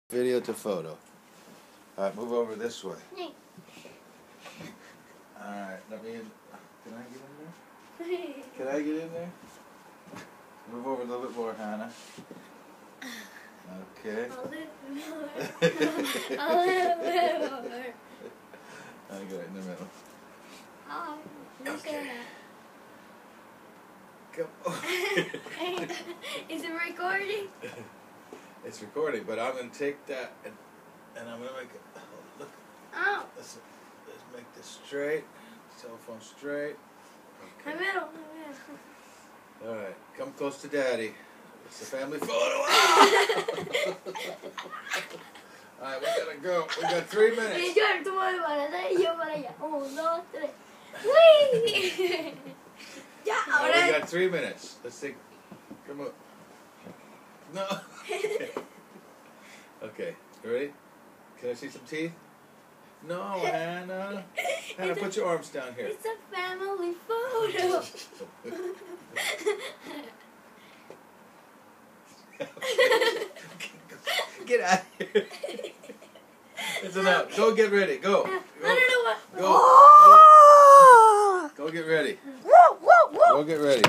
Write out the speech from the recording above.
Video to photo. Alright, move over this way. Alright, let me in. Can I get in there? Can I get in there? Move over a little bit more, Hannah. Okay. A little more. I go right in the middle. Oh, look at that. Come on. Is it recording? It's recording, but I'm going to take that and I'm going to make it. Oh, look. Oh. Let's make this straight. Cell phone straight. The Okay. middle. Alright, come close to Daddy. It's a family photo. Alright, we gotta go. We got 3 minutes. Y yo tú mueves para allá y yo para allá. 1, 2, 3. ¡Uy! Ya, Alright, ahora. we got 3 minutes. Let's take. Come on. No. Okay, you ready? Can I see some teeth? No, Hannah. Hannah, put your arms down here. It's a family photo. Get out of here. It's enough. Go get ready. Go. I don't know what. Go. Go get ready. Go get ready.